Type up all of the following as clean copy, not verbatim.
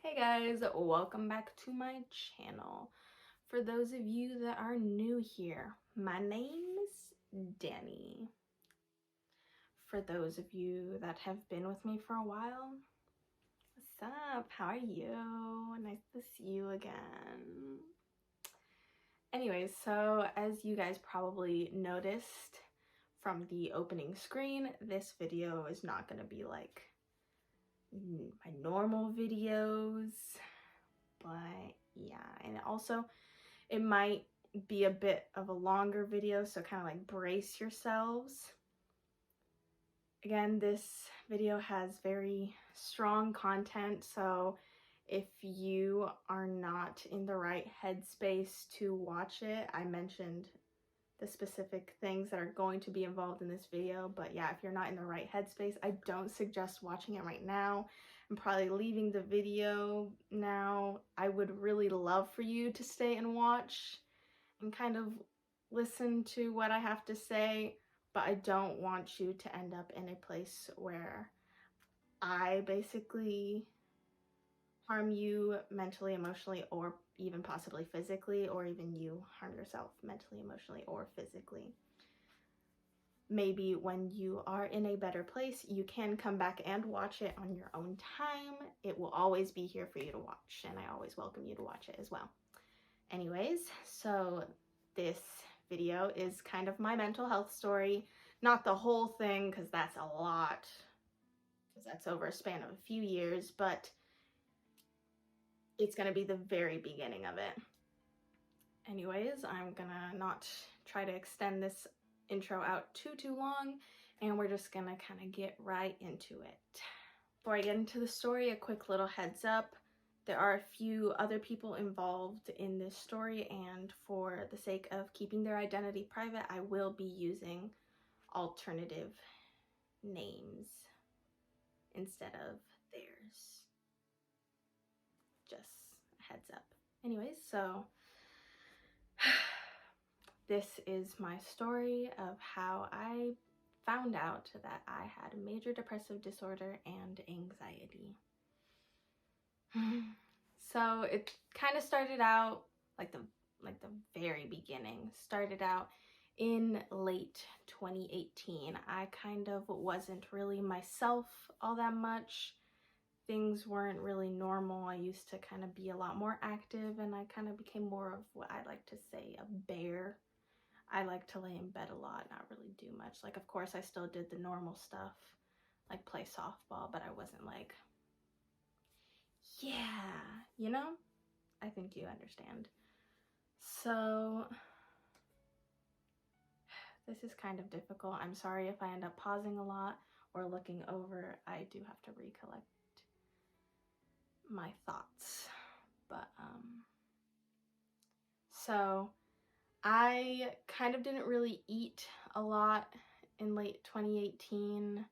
Hey guys, welcome back to my channel. For those of you that are new here, my name's Danny. For those of you that have been with me for a while, what's up? How are you? Nice to see you again. Anyways, so as you guys probably noticed from the opening screen, this video is not going to be like my normal videos. But yeah, and also it might be a bit of a longer video, so kind of like brace yourselves. Again, this video has very strong content, so if you are not in the right headspace to watch it, I mentioned the specific things that are going to be involved in this video, but yeah, if you're not in the right headspace, I don't suggest watching it right now. I'm probably leaving the video now. I would really love for you to stay and watch and kind of listen to what I have to say, but I don't want you to end up in a place where I basically harm you mentally, emotionally, or even possibly physically, or even you harm yourself mentally, emotionally, or physically. Maybe when you are in a better place, you can come back and watch it on your own time. It will always be here for you to watch, and I always welcome you to watch it as well. Anyways, so this video is kind of my mental health story. Not the whole thing, because that's a lot, because that's over a span of a few years, but it's going to be the very beginning of it. Anyways, I'm gonna not try to extend this intro out too long, and we're just gonna kind of get right into it. Before I get into the story, a quick little heads up. There are a few other people involved in this story, and for the sake of keeping their identity private, I will be using alternative names instead of theirs. Just a heads up. Anyways, so this is my story of how I found out that I had major depressive disorder and anxiety. So it kind of started out like the very beginning. Started out in late 2018. I kind of wasn't really myself all that much. Things weren't really normal. I used to kind of be a lot more active, and I kind of became more of what I like to say, a bear. I like to lay in bed a lot, not really do much. Like, of course, I still did the normal stuff, like play softball, but I wasn't like, yeah, you know? I think you understand. So, this is kind of difficult. I'm sorry if I end up pausing a lot or looking over. I do have to recollect my thoughts. But, so I kind of didn't really eat a lot in late 2018.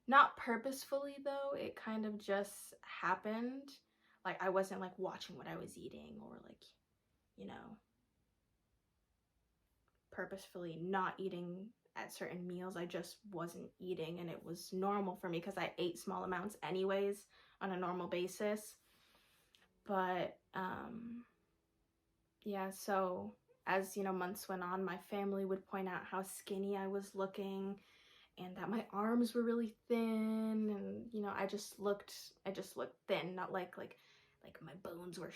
Not purposefully though, it kind of just happened. Like, I wasn't like watching what I was eating or like, you know, purposefully not eating at certain meals. I just wasn't eating, and it was normal for me because I ate small amounts anyways on a normal basis. But yeah, so as, you know, months went on, my family would point out how skinny I was looking and that my arms were really thin, and, you know, I just looked thin, not like my bones were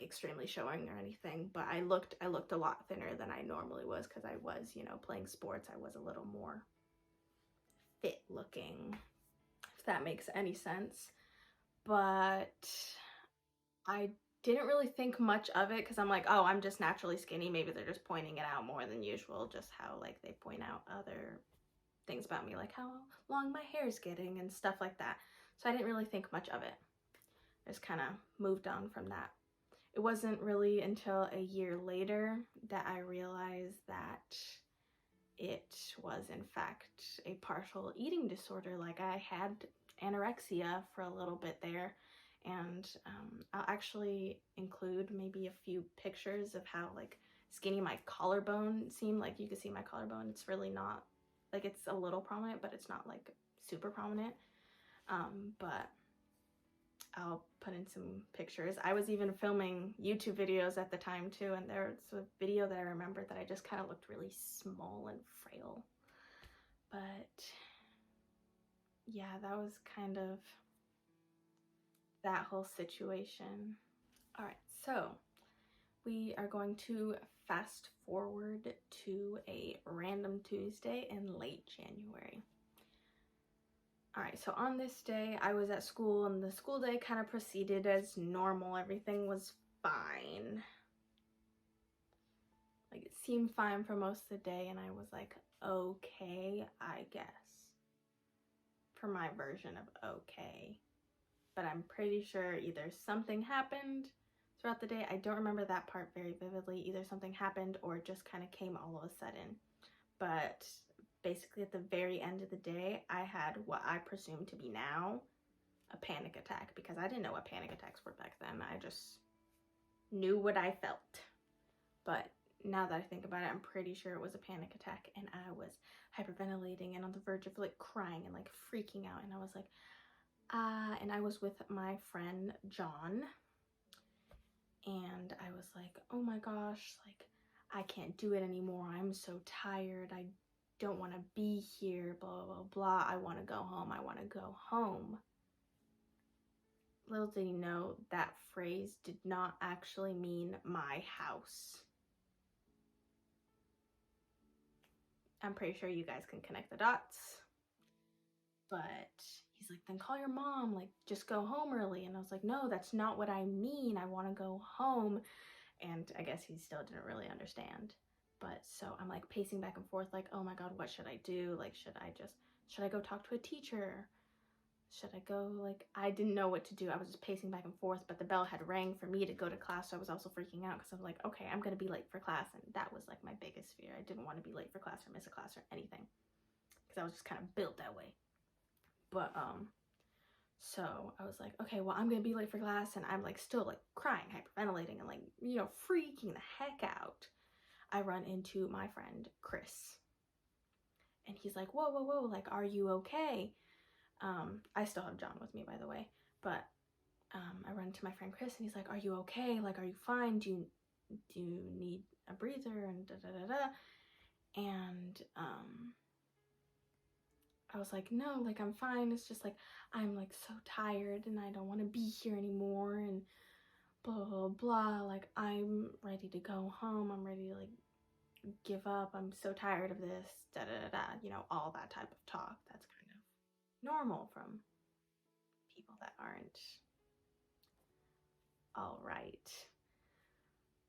extremely showing or anything, but I looked a lot thinner than I normally was because I was, you know, playing sports. I was a little more fit looking, if that makes any sense. But I didn't really think much of it because I'm like, oh, I'm just naturally skinny. Maybe they're just pointing it out more than usual, just how like they point out other things about me, like how long my hair is getting and stuff like that. So I didn't really think much of it. I just kind of moved on from that. It wasn't really until a year later that I realized that it was in fact a partial eating disorder. Like, I had anorexia for a little bit there, and I'll actually include maybe a few pictures of how like skinny my collarbone seemed. Like, you can see my collarbone. It's really not, like, it's a little prominent, but it's not like super prominent. But I'll put in some pictures. I was even filming YouTube videos at the time too, and there's a video that I remember that I just kind of looked really small and frail. But yeah, that was kind of that whole situation. All right, so we are going to fast forward to a random Tuesday in late January. All right, so on this day, I was at school, and the school day kind of proceeded as normal. Everything was fine. Like, it seemed fine for most of the day, and I was like, okay, I guess. For my version of okay. But I'm pretty sure either something happened throughout the day. I don't remember that part very vividly. Either something happened or it just kind of came all of a sudden. But basically at the very end of the day, I had what I presume to be now a panic attack, because I didn't know what panic attacks were back then. I just knew what I felt. But now that I think about it, I'm pretty sure it was a panic attack, and I was hyperventilating and on the verge of like crying and like freaking out, and I was like, and I was with my friend John, and I was like, oh my gosh, like, I can't do it anymore. I'm so tired. I don't want to be here, blah, blah, blah. I want to go home. I want to go home. Little did you know, that phrase did not actually mean my house. I'm pretty sure you guys can connect the dots. But he's like, then call your mom, like, just go home early. And I was like, no, that's not what I mean. I want to go home. And I guess he still didn't really understand. But so I'm like pacing back and forth, like, oh my God, what should I do? Like, should I go talk to a teacher? Should I go, like, I didn't know what to do. I was just pacing back and forth, but the bell had rang for me to go to class. So I was also freaking out because I was like, okay, I'm going to be late for class. And that was like my biggest fear. I didn't want to be late for class or miss a class or anything, because I was just kind of built that way. But, so I was like, okay, well, I'm going to be late for class, and I'm like still like crying, hyperventilating, and like, you know, freaking the heck out. I run into my friend Chris, and he's like, whoa, whoa, whoa, like, are you okay? I still have John with me, by the way, but I run into my friend Chris, and he's like, are you okay? Like, are you fine? Do you need a breather? And da da da da. And I was like, no, like, I'm fine. It's just like, I'm like so tired and I don't want to be here anymore, and blah, blah, blah. Like, I'm ready to go home. I'm ready to like give up. I'm so tired of this, da da da da. You know, all that type of talk. That's kind of normal from people that aren't all right.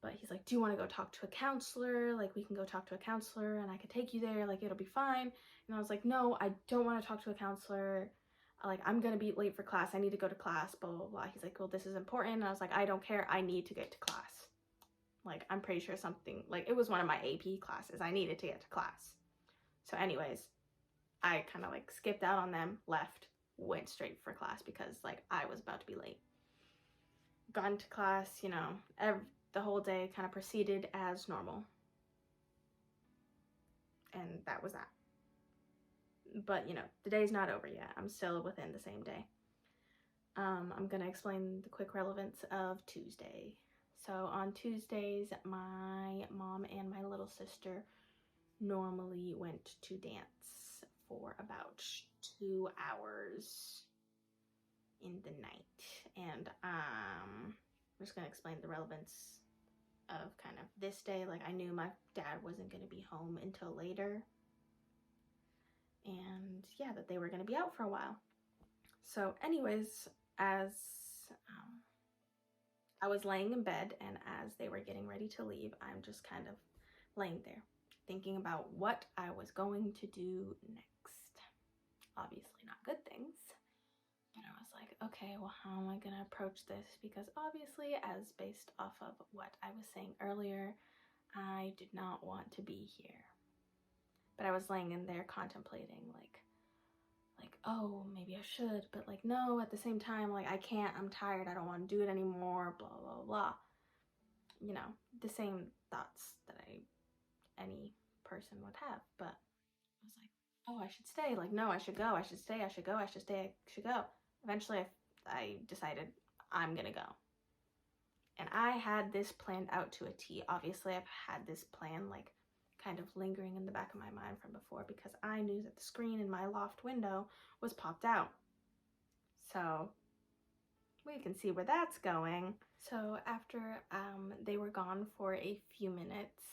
But he's like, do you want to go talk to a counselor? Like, we can go talk to a counselor and I could take you there. Like, it'll be fine. And I was like, no, I don't want to talk to a counselor. Like, I'm going to be late for class. I need to go to class, blah, blah, blah. He's like, well, this is important. And I was like, I don't care. I need to get to class. Like, I'm pretty sure something, like, it was one of my AP classes. I needed to get to class. So anyways, I kind of like skipped out on them, left, went straight for class because like I was about to be late. Gone to class, you know, the whole day kind of proceeded as normal. And that was that. But, you know, the day's not over yet. I'm still within the same day. I'm going to explain the quick relevance of Tuesday. So on Tuesdays, my mom and my little sister normally went to dance for about 2 hours in the night. And I'm just going to explain the relevance of kind of this day. Like, I knew my dad wasn't going to be home until later. And yeah, that they were going to be out for a while. So anyways, as I was laying in bed and as they were getting ready to leave, I'm just kind of laying there thinking about what I was going to do next. Obviously not good things. And I was like, okay, well, how am I going to approach this? Because obviously, as based off of what I was saying earlier, I did not want to be here. But I was laying in there contemplating, like, oh, maybe I should, but like, no, at the same time, like, I can't, I'm tired, I don't want to do it anymore, blah, blah, blah. You know, the same thoughts that any person would have. But I was like, oh, I should stay. Like, no, I should go. I should stay. I should go. I should stay. I should go. Eventually, I decided I'm gonna go. And I had this planned out to a T. Obviously, I've had this plan like kind of lingering in the back of my mind from before, because I knew that the screen in my loft window was popped out. So we can see where that's going. So after they were gone for a few minutes,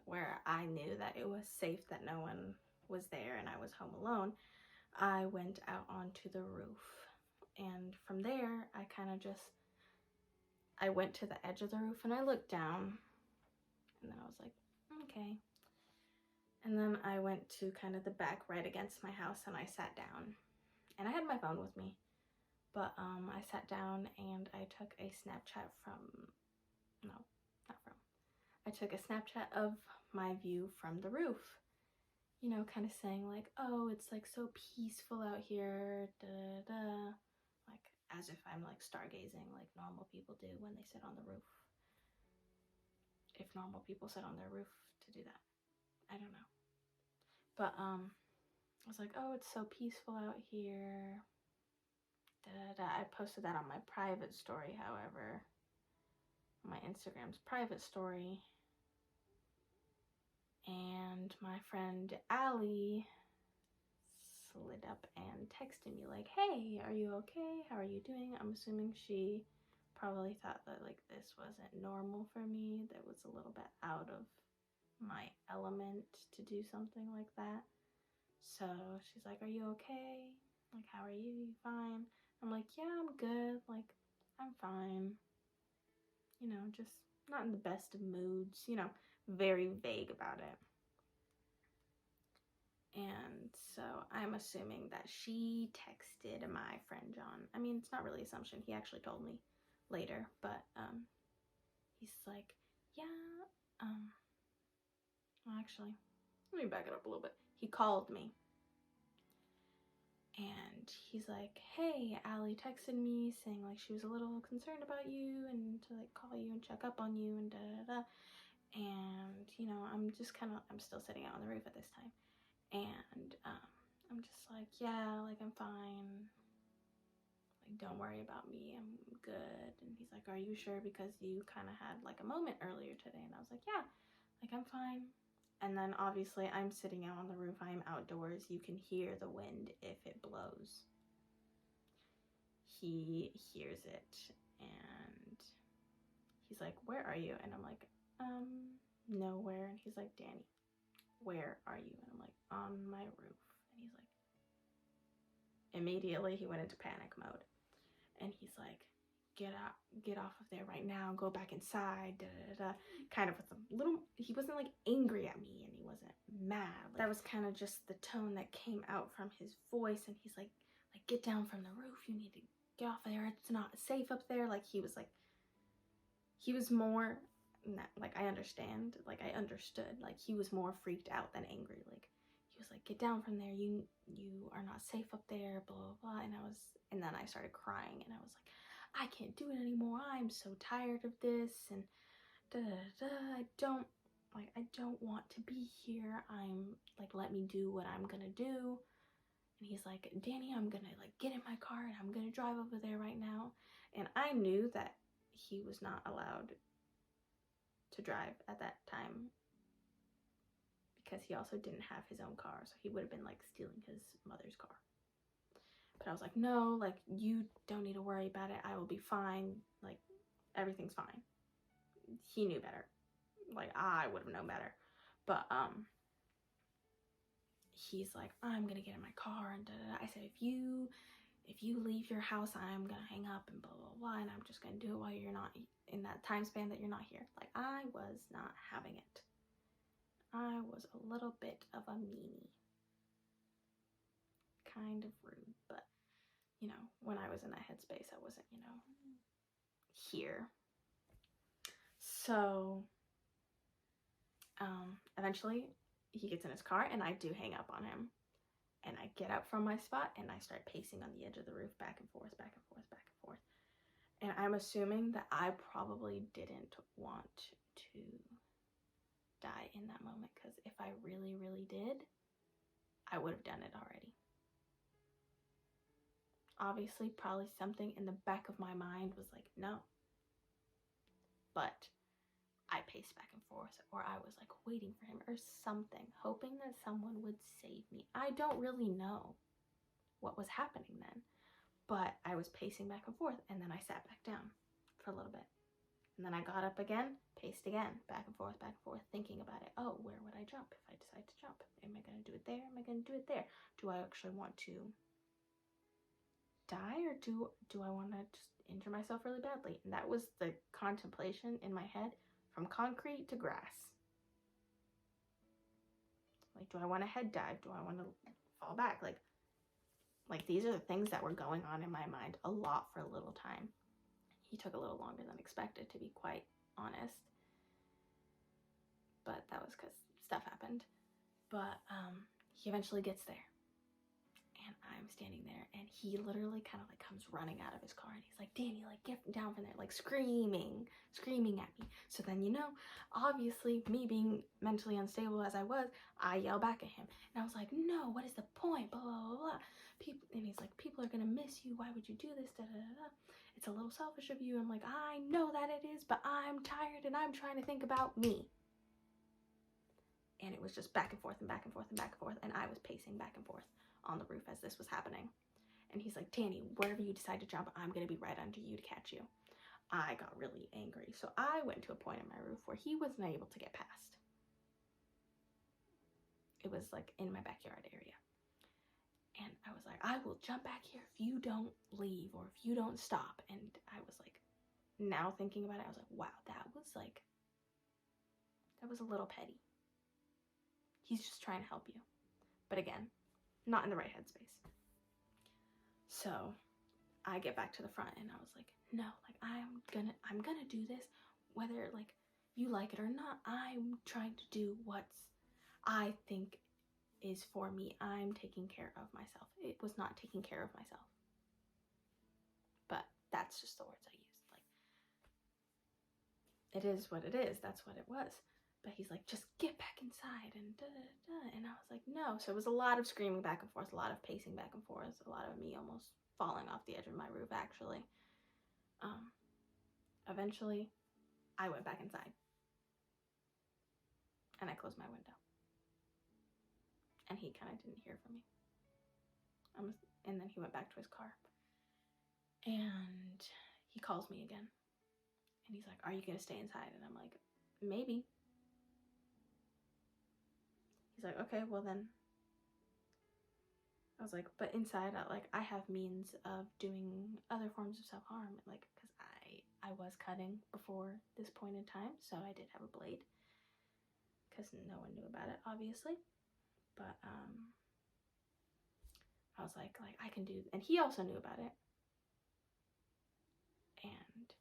where I knew that it was safe, that no one was there and I was home alone, I went out onto the roof. And from there, I went to the edge of the roof and I looked down, and then I was like, okay. And then I went to kind of the back right against my house and I sat down, and I had my phone with me, but I sat down and I took a Snapchat I took a Snapchat of my view from the roof, you know, kind of saying like, oh, it's like so peaceful out here, da da da, like as if I'm like stargazing like normal people do when they sit on the roof. If normal people sit on their roof to do that, I don't know. But I was like, oh, it's so peaceful out here, da da da. I posted that on my private story, however, my Instagram's private story. And my friend Allie slid up and texted me like, hey, are you okay? How are you doing? I'm assuming she probably thought that like this wasn't normal for me, that was a little bit out of my element to do something like that. So she's like, are you okay? Like, how are you? You fine? I'm like, yeah, I'm good. Like, I'm fine. You know, just not in the best of moods, you know, very vague about it. And so I'm assuming that she texted my friend John. I mean, it's not really assumption. He actually told me later, but he's like, yeah, well, actually, let me back it up a little bit. He called me. And he's like, hey, Allie texted me saying like she was a little concerned about you and to like call you and check up on you and da da da. And, you know, I'm still sitting out on the roof at this time. And I'm just like, yeah, like I'm fine. Like, don't worry about me, I'm good. And he's like, are you sure? Because you kind of had like a moment earlier today. And I was like, yeah, like I'm fine. And then obviously I'm sitting out on the roof, I'm outdoors, you can hear the wind if it blows. He hears it and he's like, where are you? And I'm like, nowhere. And he's like, Danny, where are you? And I'm like, on my roof. And he's like, immediately he went into panic mode. And he's like, get off of there right now, go back inside, da da da. Kind of with a little, he wasn't like angry at me and he wasn't mad. Like, that was kind of just the tone that came out from his voice. And he's like, get down from the roof, you need to get off of there, it's not safe up there. Like, he was more, like, I understand, like, I understood, like, he was more freaked out than angry. Like, he was like, get down from there, you are not safe up there, blah blah blah. And then I started crying and I was like, I can't do it anymore, I'm so tired of this, and da da da, I don't want to be here, I'm like, let me do what I'm gonna do. And he's like, Danny, I'm gonna like get in my car and I'm gonna drive over there right now. And I knew that he was not allowed to drive at that time because he also didn't have his own car, so he would have been like stealing his mother's car. But I was like, no, like, you don't need to worry about it, I will be fine, like, everything's fine. He knew better, like, I would have known better. But he's like, I'm gonna get in my car and da da da. I said, if you leave your house, I'm gonna hang up and blah blah blah, and I'm just gonna do it while you're not in that time span that you're not here. Like, I was not having it. I was a little bit of a meanie. Kind of rude, but, you know, when I was in that headspace, I wasn't, you know, here. So, eventually, he gets in his car, and I do hang up on him. And I get up from my spot, and I start pacing on the edge of the roof, back and forth, back and forth, back and forth. And I'm assuming that I probably didn't want to die in that moment, because if I really, really did, I would have done it already. obviously probably something in the back of my mind was like, no. But I paced back and forth, or I was like waiting for him or something, hoping that someone would save me. I don't really know what was happening then, but I was pacing back and forth, and then I sat back down for a little bit. And then I got up again, paced again, back and forth, thinking about it. Oh, where would I jump if I decide to jump? Am I going to do it there? Am I going to do it there? Do I actually want to die, or do I want to just injure myself really badly? And that was the contemplation in my head, from concrete to grass. Like, do I want to head dive? Do I want to fall back? Like these are the things that were going on in my mind a lot for a little time. He took a little longer than expected, to be quite honest. But that was because stuff happened. But he eventually gets there. And I'm standing there, and he literally kind of like comes running out of his car, and he's like, Danny, like, get down from there, like screaming at me. So then, obviously me being mentally unstable as I was, I yell back at him. And I was like, no, what is the point? Blah, blah, blah, blah. And he's like, people are going to miss you. Why would you do this? Da, da, da, da. It's a little selfish of you. I'm like, I know that it is, but I'm tired, and I'm trying to think about me. And it was just back and forth and back and forth and back and forth. And I was pacing back and forth on the roof as this was happening. And he's like, Danny, wherever you decide to jump, I'm going to be right under you to catch you. I got really angry. So I went to a point in my roof where he wasn't able to get past. It was like in my backyard area. And I was like, I will jump back here if you don't leave, or if you don't stop. And I was like, now thinking about it, I was like, wow, that was a little petty. He's just trying to help you. But again, not in the right headspace. So I get back to the front, and I was like, no, like I'm gonna do this, whether like you like it or not. I'm trying to do what's I think is for me. I'm taking care of myself. It was not taking care of myself. But that's just the words I used. Like, it is what it is. That's what it was. But he's like, just get back inside, and da da da. And I was like, no. So it was a lot of screaming back and forth, a lot of pacing back and forth, a lot of me almost falling off the edge of my roof, actually. Eventually, I went back inside. And I closed my window. And he kind of didn't hear from me. And then he went back to his car. And he calls me again. And he's like, are you going to stay inside? And I'm like, maybe. He's like, okay, well then. I was like, but inside, I have means of doing other forms of self-harm. Like, because I was cutting before this point in time. So I did have a blade. Because no one knew about it, obviously. But, I was like, I can do, and he also knew about it. And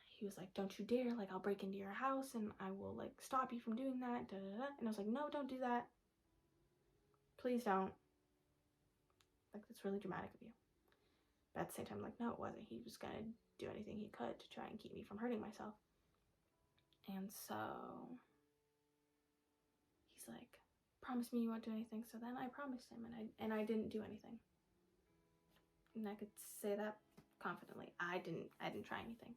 he was like, don't you dare, like, I'll break into your house, and I will, like, stop you from doing that, da, da, da. And I was like, no, don't do that. Please don't. Like, that's really dramatic of you. But at the same time, like, no, it wasn't. He was gonna do anything he could to try and keep me from hurting myself. And so he's like, promise me you won't do anything. So then I promised him, and I didn't do anything. And I could say that confidently. I didn't try anything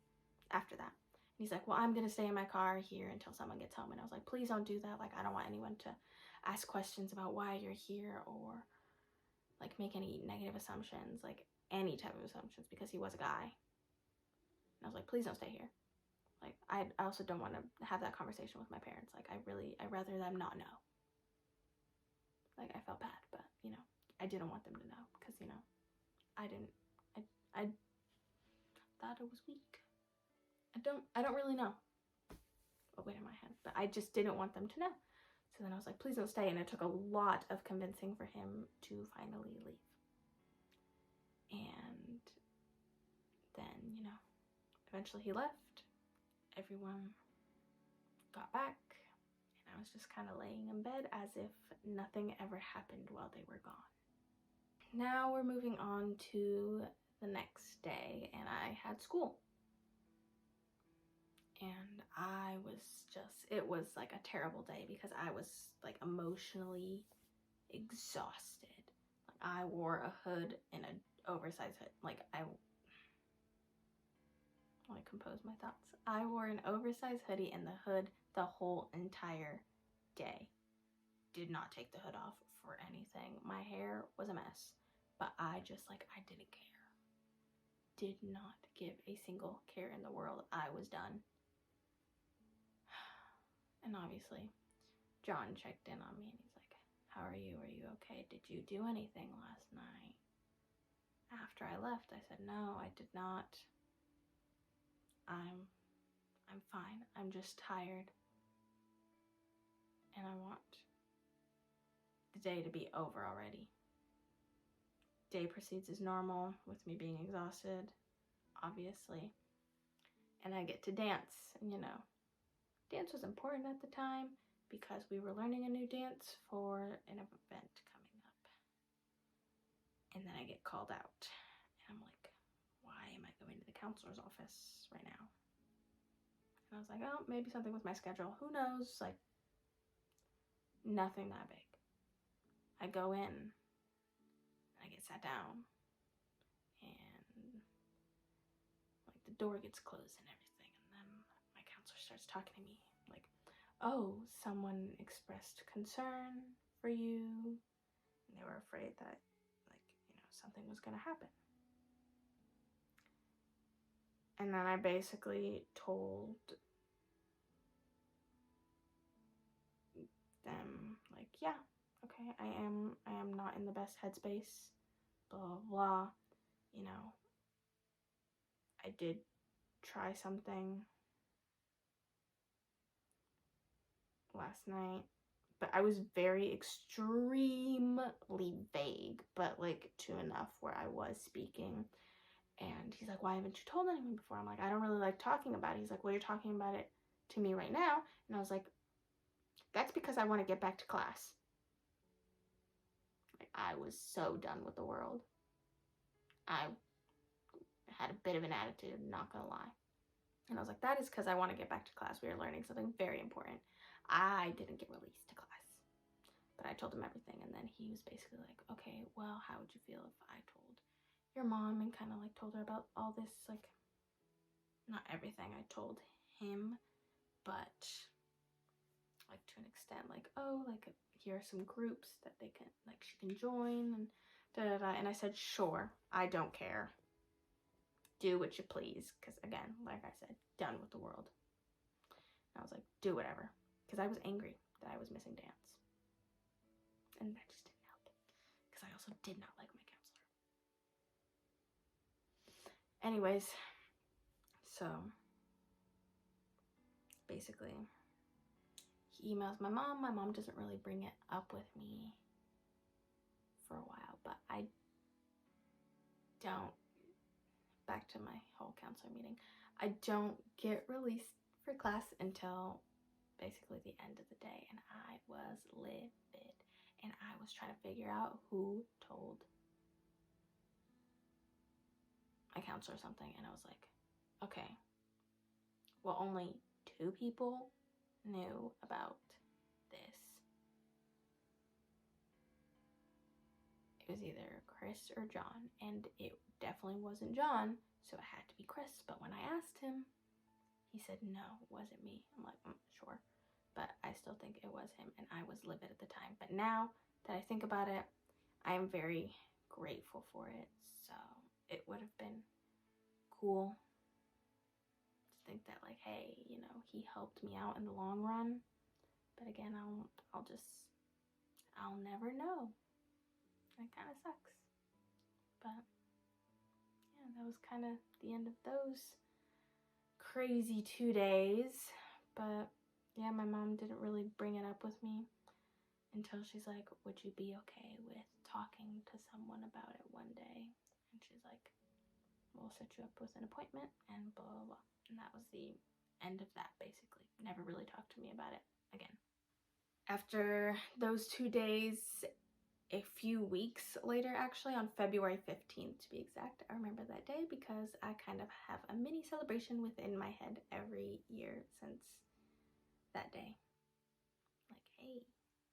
after that. And he's like, well, I'm gonna stay in my car here until someone gets home. And I was like, please don't do that. Like, I don't want anyone to ask questions about why you're here, or like make any negative assumptions, like any type of assumptions, because he was a guy. And I was like, please don't stay here. Like, I also don't want to have that conversation with my parents. Like, I'd rather them not know. Like, I felt bad, but, I didn't want them to know, because, I thought it was weak. I don't really know what went in my head, but I just didn't want them to know. So then I was like, please don't stay. And it took a lot of convincing for him to finally leave. And then, eventually he left. Everyone got back. And I was just kind of laying in bed as if nothing ever happened while they were gone. Now we're moving on to the next day, and I had school. And it was like a terrible day, because I was like emotionally exhausted. Like, I wore a hood and oversized hood. Like, let me compose my thoughts. I wore an oversized hoodie and the hood the whole entire day. Did not take the hood off for anything. My hair was a mess, but I didn't care. Did not give a single care in the world. I was done. And obviously, John checked in on me and he's like, how are you? Are you okay? Did you do anything last night? After I left, I said, no, I did not. I'm fine. I'm just tired. And I want the day to be over already. Day proceeds as normal with me being exhausted, obviously. And I get to dance. And dance was important at the time because we were learning a new dance for an event coming up. And then I get called out. And I'm like, why am I going to the counselor's office right now? And I was like, oh, maybe something with my schedule. Who knows? Like, nothing that big. I go in, and I get sat down, and like the door gets closed and everything. And then my counselor starts talking to me like, oh, someone expressed concern for you. And they were afraid that something was going to happen. And then I basically told them, like, yeah, okay, I am not in the best headspace, blah, blah, blah. I did try something last night, but I was very extremely vague, but like to enough where I was speaking. And he's like, why haven't you told anyone before? I'm like, I don't really like talking about it. He's like, well, you're talking about it to me right now. And I was like, that's because I want to get back to class. Like, I was so done with the world. I had a bit of an attitude, not gonna lie. And I was like, that is because I want to get back to class. We are learning something very important. I didn't get released to class. But I told him everything. And then he was basically like, okay, well, how would you feel if I told your mom and kind of like told her about all this, like, not everything I told him, but like to an extent, like, oh, like here are some groups that they can, like, she can join and da-da-da. And I said, sure, I don't care. Do what you please. Because again, like I said, done with the world. And I was like, do whatever. Because I was angry that I was missing dance. And that just didn't help. Because I also did not like my counselor. Anyways, so basically, he emails my mom. My mom doesn't really bring it up with me for a while, but I don't, back to my whole counselor meeting, I don't get released for class until basically the end of the day, and I was livid, and I was trying to figure out who told my counselor something, and I was like, okay, well, only 2 people knew about this. It was either Chris or John, and it definitely wasn't John, so it had to be Chris. But when I asked him, he said, no, it wasn't me. I'm like, sure. But I still think it was him, and I was livid at the time. But now that I think about it, I am very grateful for it. So it would have been cool to think that, like, hey, he helped me out in the long run. But again, I'll never know. It kind of sucks. But yeah, that was kind of the end of those crazy 2 days. But yeah, my mom didn't really bring it up with me until she's like, would you be okay with talking to someone about it one day? And she's like, we'll set you up with an appointment and blah, blah, blah. And that was the end of that, basically. Never really talked to me about it again. After those 2 days, a few weeks later, actually, on February 15th to be exact, I remember that day because I kind of have a mini celebration within my head every year since that day. Like, hey,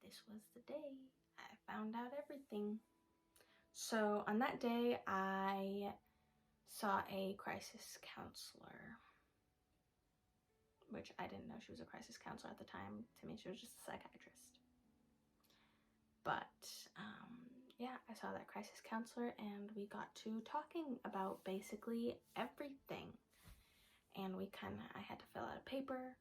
this was the day I found out everything. So on that day, I saw a crisis counselor, which I didn't know she was a crisis counselor at the time. To me, she was just a psychiatrist. But yeah, I saw that crisis counselor and we got to talking about basically everything. And I had to fill out a paper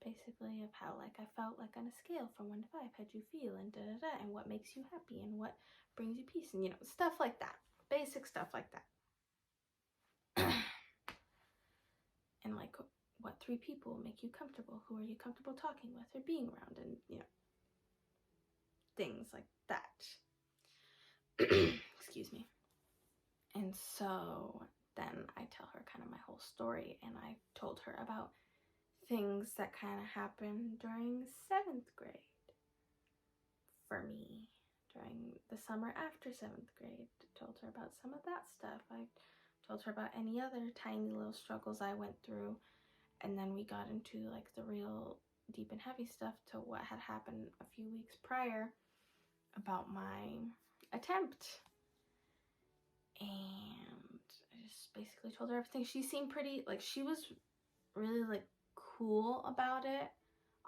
basically of how like I felt like on a scale from 1 to 5, how'd you feel, and and what makes you happy and what brings you peace, and stuff like that, basic stuff like that. And like, what 3 people make you comfortable, who are you comfortable talking with or being around, and things like that. Excuse me. And so then I tell her kind of my whole story, and I told her about things that kind of happened during 7th grade for me, during the summer after 7th grade. Told her about some of that stuff. I told her about any other tiny little struggles I went through, and then we got into like the real deep and heavy stuff to what had happened a few weeks prior about my attempt. And I just basically told her everything. She seemed pretty, like, she was really like cool about it.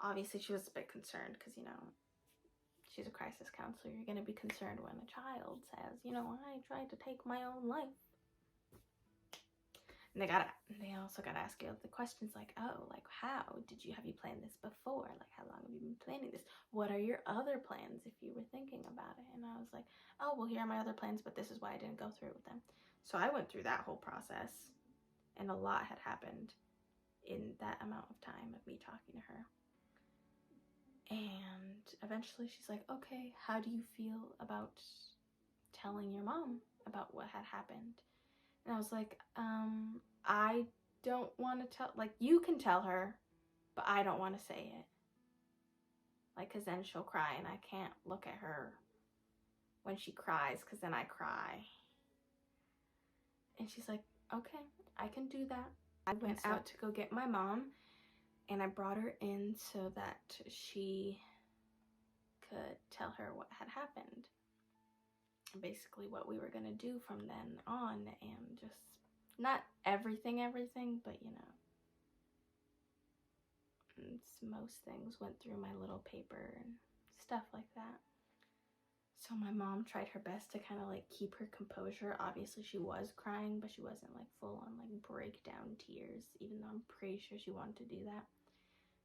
Obviously she was a bit concerned because she's a crisis counselor. You're going to be concerned when a child says, I tried to take my own life. And they also got to ask you the questions like, oh, like, have you planned this before? Like, how long have you been planning this? What are your other plans if you were thinking about it? And I was like, oh, well, here are my other plans, but this is why I didn't go through with them. So I went through that whole process, and a lot had happened in that amount of time of me talking to her. And eventually she's like, okay, how do you feel about telling your mom about what had happened? And I was like, I don't want to tell, like, you can tell her, but I don't want to say it. Like, because then she'll cry, and I can't look at her when she cries, because then I cry. And she's like, okay, I can do that. I went out to go get my mom, and I brought her in so that she could tell her what had happened. Basically what we were going to do from then on, and just not everything, but most things went through my little paper and stuff like that. So my mom tried her best to kind of like keep her composure. Obviously she was crying, but she wasn't like full on like breakdown tears, even though I'm pretty sure she wanted to do that.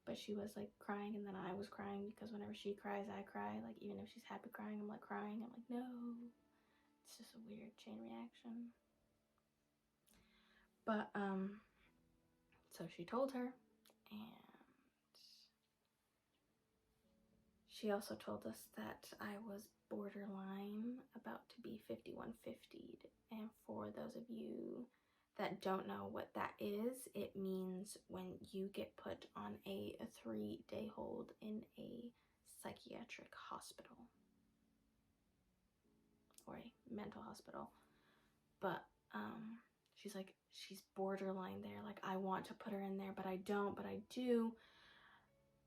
But she was like crying, and then I was crying, because whenever she cries, I cry. Like, even if she's happy crying, I'm like crying. I'm like, no. It's just a weird chain reaction. But so she told her, and she also told us that I was borderline, about to be 5150'd. And for those of you that don't know what that is, it means when you get put on a 3-day hold in a psychiatric hospital or a mental hospital. But she's like, she's borderline there. Like, I want to put her in there, but I don't, but I do.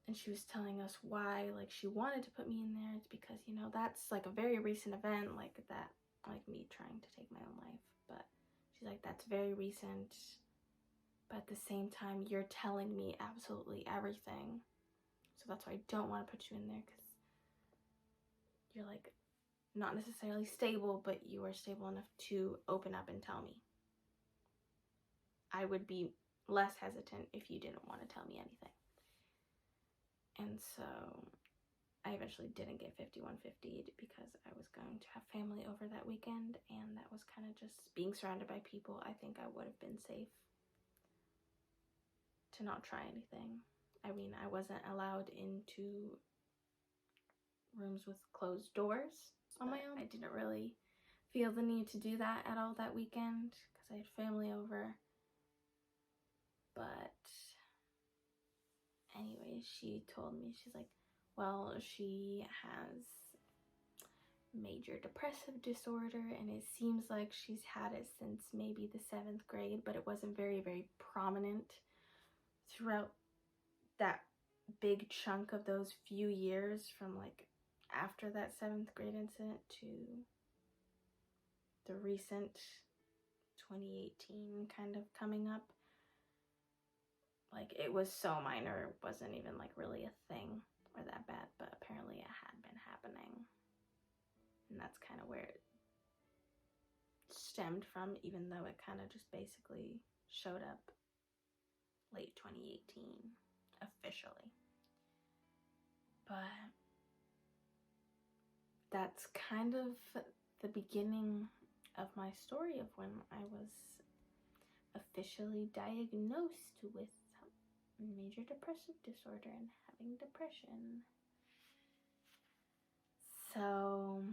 And she was telling us why, like, she wanted to put me in there. It's because, that's like a very recent event, like that, like me trying to take my own life. But she's like, that's very recent. But at the same time, you're telling me absolutely everything. So that's why I don't want to put you in there, because you're like not necessarily stable, but you are stable enough to open up and tell me. I would be less hesitant if you didn't want to tell me anything. And so I eventually didn't get 5150'd because I was going to have family over that weekend, and that was kind of just being surrounded by people. I think I would have been safe to not try anything. I mean, I wasn't allowed into rooms with closed doors on my own. I didn't really feel the need to do that at all that weekend because I had family over. But anyway, she told me, she's like, well, she has major depressive disorder, and it seems like she's had it since maybe the 7th grade, but it wasn't very, very prominent throughout that big chunk of those few years from like after that 7th grade incident to the recent 2018 kind of coming up. Like, it was so minor, it wasn't even like really a thing or that bad, but apparently it had been happening. And that's kind of where it stemmed from, even though it kind of just basically showed up late 2018 officially. But that's kind of the beginning of my story of when I was officially diagnosed with major depressive disorder and having depression. So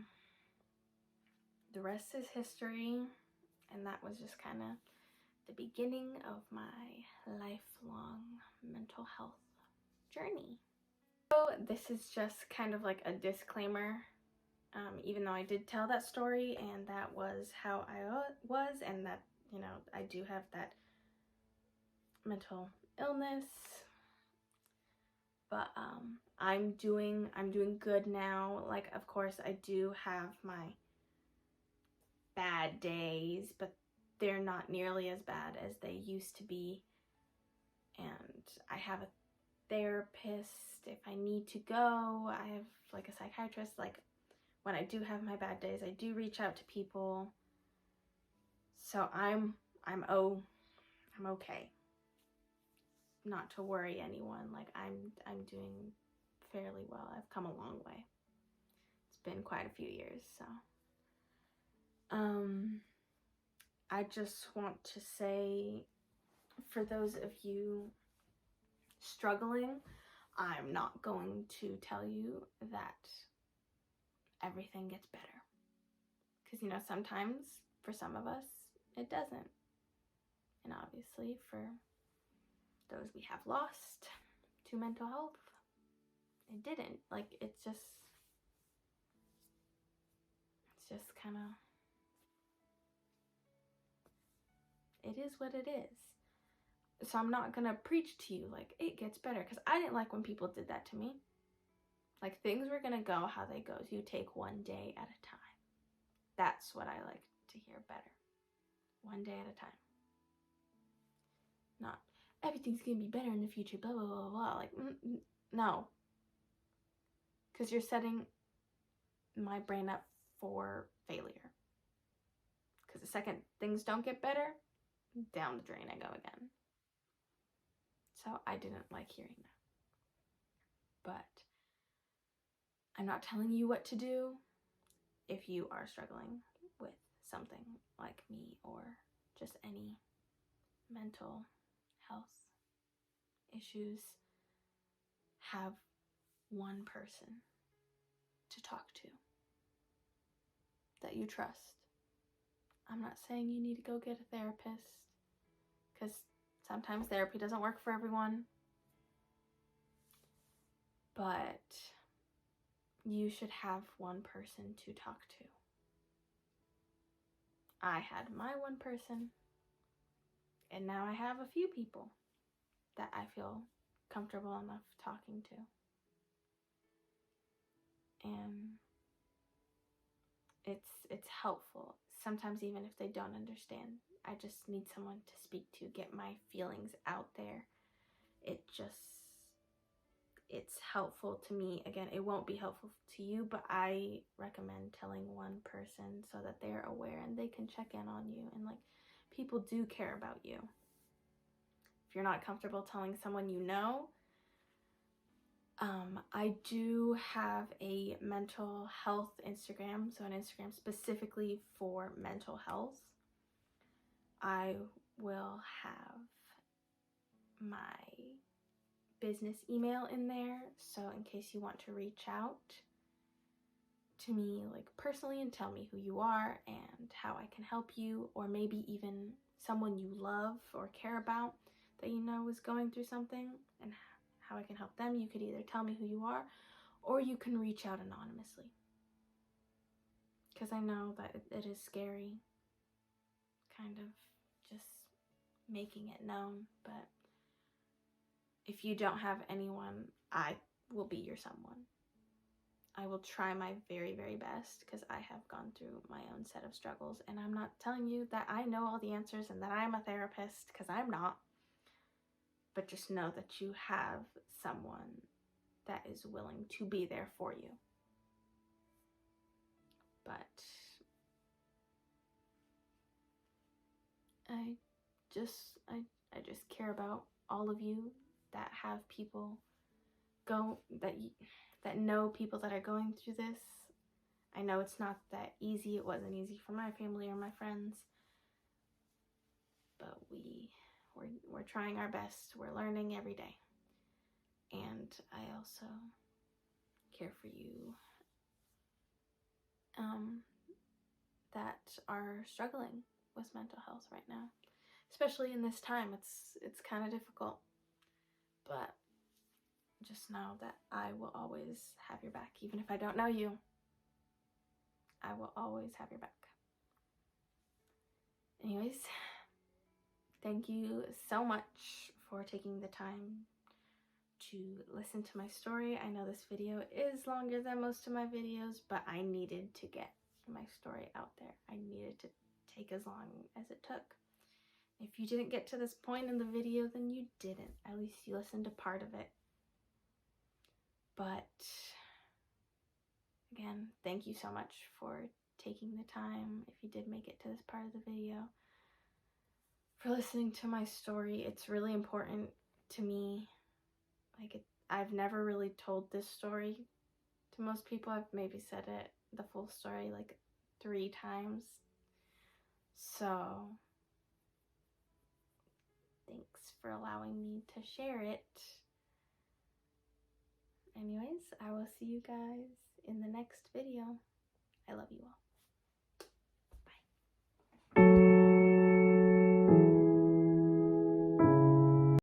the rest is history, and that was just kind of the beginning of my lifelong mental health journey. So this is just kind of like a disclaimer, even though I did tell that story and that was how I was, and that, you know, I do have that mental illness, but I'm doing good now. Like, of course I do have my bad days, but they're not nearly as bad as they used to be, and I have a therapist if I need to go. I have like a psychiatrist. Like, when I do have my bad days, I do reach out to people. So I'm okay. Not to worry anyone. Like, I'm doing fairly well. I've come a long way. It's been quite a few years, so I just want to say, for those of you struggling, I'm not going to tell you that everything gets better. Because, you know, sometimes for some of us, it doesn't. And obviously for those we have lost to mental health, it didn't. Like, it's just kind of, it is what it is. So I'm not gonna preach to you like it gets better, because I didn't like when people did that to me. Like, things were gonna go how they go. So you take one day at a time. That's what I like to hear better. One day at a time. Not everything's gonna be better in the future, blah blah blah blah. Like, no, because you're setting my brain up for failure. Because the second things don't get better, down the drain I go again. So I didn't like hearing that. But I'm not telling you what to do if you are struggling with something like me or just any mental health issues. Have one person to talk to that you trust. I'm not saying you need to go get a therapist, because sometimes therapy doesn't work for everyone, but you should have one person to talk to. I had my one person, and now I have a few people that I feel comfortable enough talking to. And it's helpful. Sometimes even if they don't understand, I just need someone to speak to, get my feelings out there. It's helpful to me. Again, it won't be helpful to you, but I recommend telling one person so that they're aware and they can check in on you. And like, people do care about you. If you're not comfortable telling someone you know, I do have a mental health Instagram, so an Instagram specifically for mental health. I will have my business email in there, so in case you want to reach out to me like personally and tell me who you are and how I can help you, or maybe even someone you love or care about that you know is going through something and how I can help them, you could either tell me who you are or you can reach out anonymously, because I know that it is scary kind of just making it known. But if you don't have anyone, I will be your someone. I will try my very, very best, because I have gone through my own set of struggles, and I'm not telling you that I know all the answers and that I'm a therapist, because I'm not. But just know that you have someone that is willing to be there for you. But I just care about all of you that have people that know people that are going through this. I know it's not that easy. It wasn't easy for my family or my friends, but we're trying our best. We're learning every day. And I also care for you that are struggling with mental health right now, especially in this time. It's kind of difficult, but just know that I will always have your back. Even if I don't know you, I will always have your back. Anyways, thank you so much for taking the time to listen to my story. I know this video is longer than most of my videos, but I needed to get my story out there. I needed to take as long as it took. If you didn't get to this point in the video, then you didn't. At least you listened to part of it. But again, thank you so much for taking the time, if you did make it to this part of the video, for listening to my story. It's really important to me. I've never really told this story to most people. I've maybe said it, the full story, like 3 times. So thanks for allowing me to share it. Anyways, I will see you guys in the next video. I love you all.